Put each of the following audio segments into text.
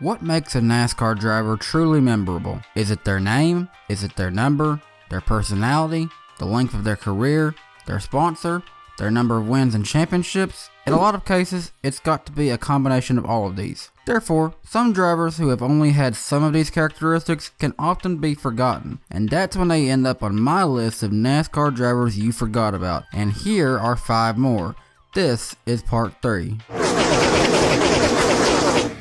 What makes a NASCAR driver truly memorable? Is it their name? Is it their number? Their personality? The length of their career? Their sponsor? Their number of wins and championships? In a lot of cases, it's got to be a combination of all of these. Therefore, some drivers who have only had some of these characteristics can often be forgotten, and that's when they end up on my list of NASCAR drivers you forgot about. And here are 5 more. This is part 3.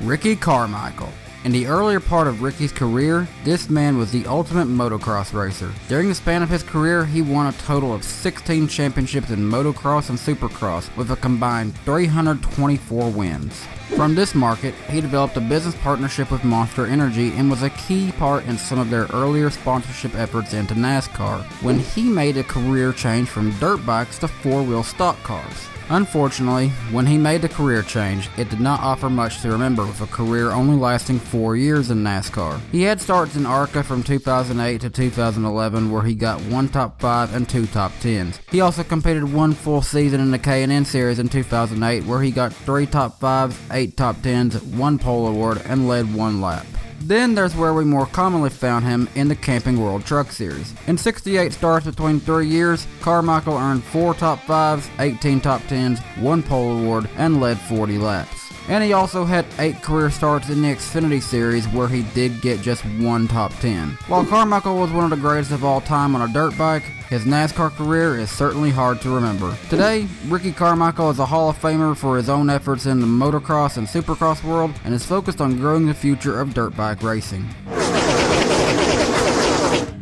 Ricky Carmichael. In the earlier part of Ricky's career, this man was the ultimate motocross racer. During the span of his career, he won a total of 16 championships in motocross and supercross with a combined 324 wins. From this market, he developed a business partnership with Monster Energy and was a key part in some of their earlier sponsorship efforts into NASCAR, when he made a career change from dirt bikes to 4-wheel stock cars. Unfortunately, when he made the career change, it did not offer much to remember, with a career only lasting 4 years in NASCAR. He had starts in ARCA from 2008 to 2011 where he got 1 top 5 and 2 top 10s. He also competed 1 full season in the K&N series in 2008 where he got 3 top 5s, 8 top 10s, 1 pole award, and led 1 lap. Then there's where we more commonly found him in the Camping World Truck Series. In 68 starts between 3 years, Carmichael earned 4 top 5s, 18 top 10s, 1 pole award, and led 40 laps. And he also had 8 career starts in the Xfinity Series where he did get just 1 top 10. While Carmichael was one of the greatest of all time on a dirt bike, his NASCAR career is certainly hard to remember. Today, Ricky Carmichael is a Hall of Famer for his own efforts in the motocross and supercross world and is focused on growing the future of dirt bike racing.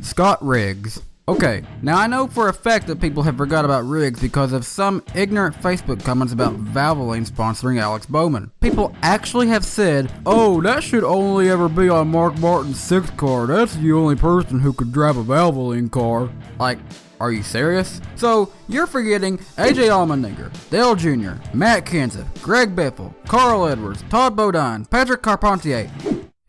Scott Riggs. Okay, now I know for a fact that people have forgot about Riggs because of some ignorant Facebook comments about Valvoline sponsoring Alex Bowman. People actually have said, "Oh, that should only ever be on Mark Martin's 6th car. That's the only person who could drive a Valvoline car." Like, are you serious? So, you're forgetting AJ Allmendinger, Dale Jr., Matt Kenseth, Greg Biffle, Carl Edwards, Todd Bodine, Patrick Carpentier,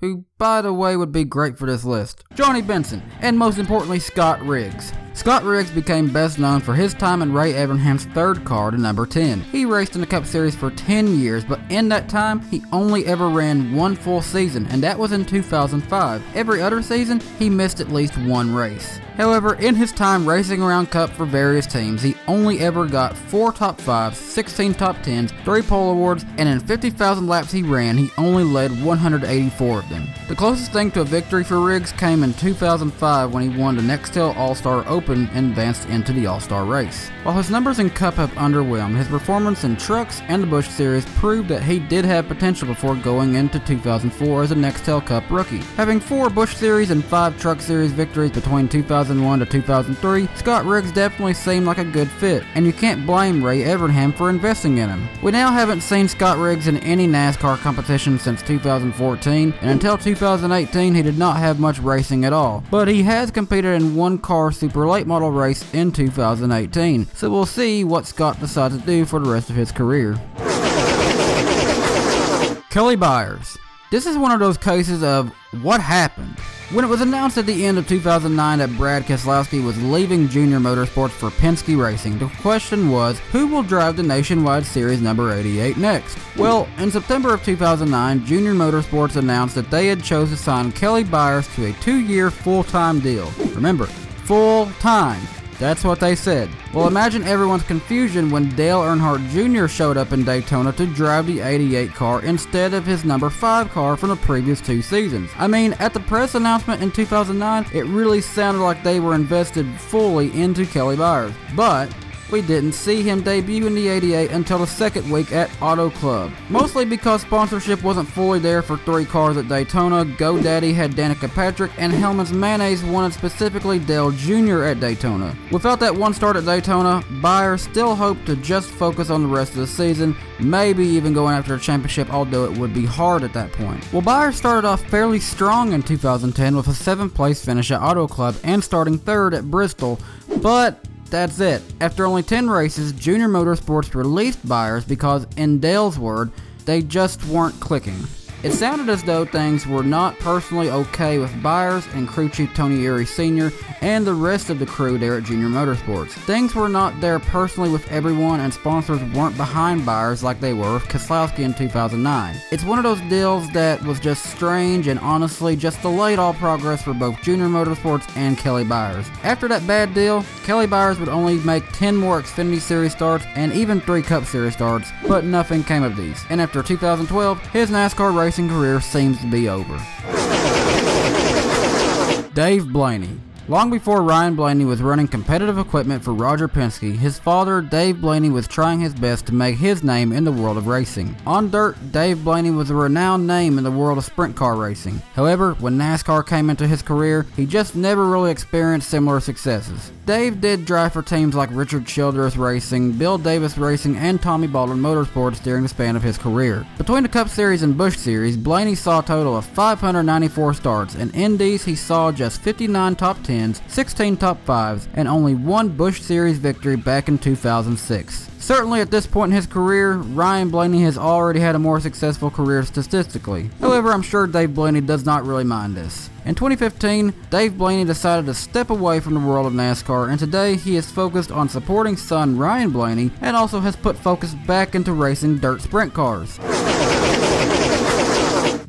who, by the way, would be great for this list, Johnny Benson, and most importantly, Scott Riggs. Scott Riggs became best known for his time in Ray Evernham's 3rd car to number 10. He raced in the Cup Series for 10 years, but in that time, he only ever ran 1 full season, and that was in 2005. Every other season, he missed at least 1 race. However, in his time racing around Cup for various teams, he only ever got 4 top 5s, 16 top 10s, 3 pole awards, and in 50,000 laps he ran, he only led 184 of them. The closest thing to a victory for Riggs came in 2005 when he won the Nextel All-Star Open and advanced into the All-Star race. While his numbers in Cup have underwhelmed, his performance in Trucks and the Busch Series proved that he did have potential before going into 2004 as a Nextel Cup rookie. Having 4 Busch Series and 5 Truck Series victories between 2001 to 2003, Scott Riggs definitely seemed like a good fit, and you can't blame Ray Evernham for investing in him. We now haven't seen Scott Riggs in any NASCAR competition since 2014, and until 2018 he did not have much racing at all, but he has competed in 1 car super late model race in 2018, so we'll see what Scott decides to do for the rest of his career. Kelly Bires. This is one of those cases of what happened. When it was announced at the end of 2009 that Brad Keselowski was leaving Junior Motorsports for Penske Racing, the question was, who will drive the Nationwide Series number 88 next? Well, in September of 2009, Junior Motorsports announced that they had chosen to sign Kelly Bires to a 2-year full-time deal. Remember, full-time. That's what they said. Well, imagine everyone's confusion when Dale Earnhardt Jr. showed up in Daytona to drive the 88 car instead of his number 5 car from the previous 2 seasons. I mean, at the press announcement in 2009, it really sounded like they were invested fully into Kelly Bires. But we didn't see him debut in the 88 until the 2nd week at Auto Club. Mostly because sponsorship wasn't fully there for 3 cars at Daytona. GoDaddy had Danica Patrick, and Hellman's Mayonnaise wanted specifically Dale Jr. at Daytona. Without that 1 start at Daytona, Bires still hoped to just focus on the rest of the season, maybe even going after a championship, although it would be hard at that point. Well, Bires started off fairly strong in 2010 with a 7th place finish at Auto Club and starting 3rd at Bristol, but that's it. After only 10 races, Junior Motorsports released Bires because, in Dale's word, they just weren't clicking. It sounded as though things were not personally okay with Bires and crew chief Tony Erie Sr. and the rest of the crew there at Junior Motorsports. Things were not there personally with everyone, and sponsors weren't behind Bires like they were with Keselowski in 2009. It's one of those deals that was just strange and honestly just delayed all progress for both Junior Motorsports and Kelly Bires. After that bad deal, Kelly Bires would only make 10 more Xfinity Series starts and even 3 Cup Series starts, but nothing came of these. And after 2012, his NASCAR racing career seems to be over. Dave Blaney. Long before Ryan Blaney was running competitive equipment for Roger Penske, his father, Dave Blaney, was trying his best to make his name in the world of racing. On dirt, Dave Blaney was a renowned name in the world of sprint car racing. However, when NASCAR came into his career, he just never really experienced similar successes. Dave did drive for teams like Richard Childress Racing, Bill Davis Racing, and Tommy Baldwin Motorsports during the span of his career. Between the Cup Series and Busch Series, Blaney saw a total of 594 starts. In Indies, he saw just 59 top 10s, 16 top 5s, and only 1 Busch Series victory back in 2006. Certainly at this point in his career, Ryan Blaney has already had a more successful career statistically. However, I'm sure Dave Blaney does not really mind this. In 2015, Dave Blaney decided to step away from the world of NASCAR, and today he is focused on supporting son Ryan Blaney and also has put focus back into racing dirt sprint cars.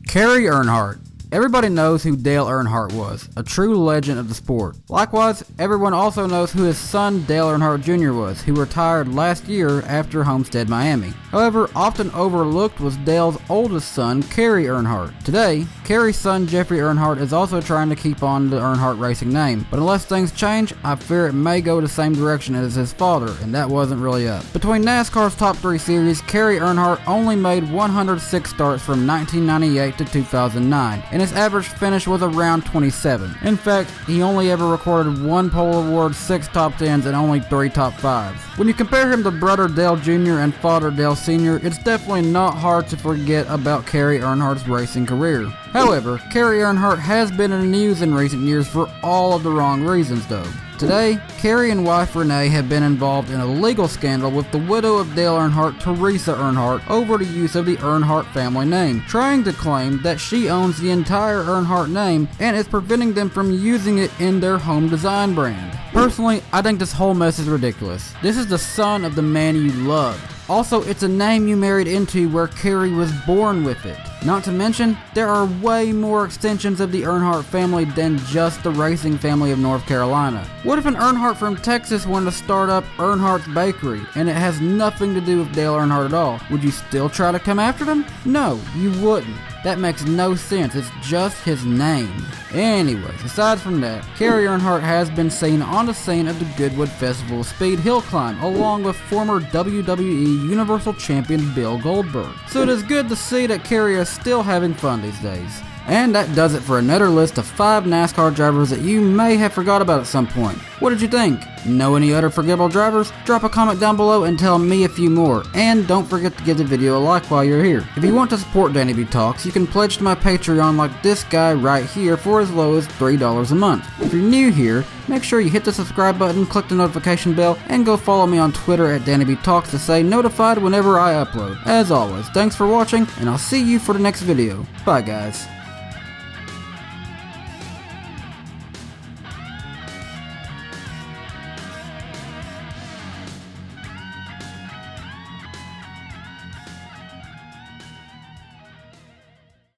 Kerry Earnhardt. Everybody knows who Dale Earnhardt was, a true legend of the sport. Likewise, everyone also knows who his son Dale Earnhardt Jr. was, who retired last year after Homestead, Miami. However, often overlooked was Dale's oldest son, Kerry Earnhardt. Today, Kerry's son Jeffrey Earnhardt is also trying to keep on the Earnhardt racing name, but unless things change, I fear it may go the same direction as his father, and that wasn't really up. Between NASCAR's top 3 series, Kerry Earnhardt only made 106 starts from 1998 to 2009, and his average finish was around 27. In fact, he only ever recorded 1 pole award, 6 top 10s, and only 3 top 5s. When you compare him to brother Dale Jr. and father Dale Sr., it's definitely not hard to forget about Kerry Earnhardt's racing career. However, Kerry Earnhardt has been in the news in recent years for all of the wrong reasons though. Today, Kerry and wife Renee have been involved in a legal scandal with the widow of Dale Earnhardt, Teresa Earnhardt, over the use of the Earnhardt family name, trying to claim that she owns the entire Earnhardt name and is preventing them from using it in their home design brand. Personally, I think this whole mess is ridiculous. This is the son of the man you loved. Also, it's a name you married into where Kerry was born with it. Not to mention, there are way more extensions of the Earnhardt family than just the racing family of North Carolina. What if an Earnhardt from Texas wanted to start up Earnhardt's Bakery, and it has nothing to do with Dale Earnhardt at all? Would you still try to come after them? No, you wouldn't. That makes no sense, it's just his name. Anyways, aside from that, Kerry Earnhardt has been seen on the scene of the Goodwood Festival of Speed Hill Climb, along with former WWE Universal Champion Bill Goldberg. So it is good to see that Kerry is still having fun these days. And that does it for another list of 5 NASCAR drivers that you may have forgot about at some point. What did you think? Know any other forgettable drivers? Drop a comment down below and tell me a few more. And don't forget to give the video a like while you're here. If you want to support DannyBTalks, you can pledge to my Patreon like this guy right here for as low as $3 a month. If you're new here, make sure you hit the subscribe button, click the notification bell, and go follow me on Twitter at DannyBTalks to stay notified whenever I upload. As always, thanks for watching, and I'll see you for the next video. Bye guys.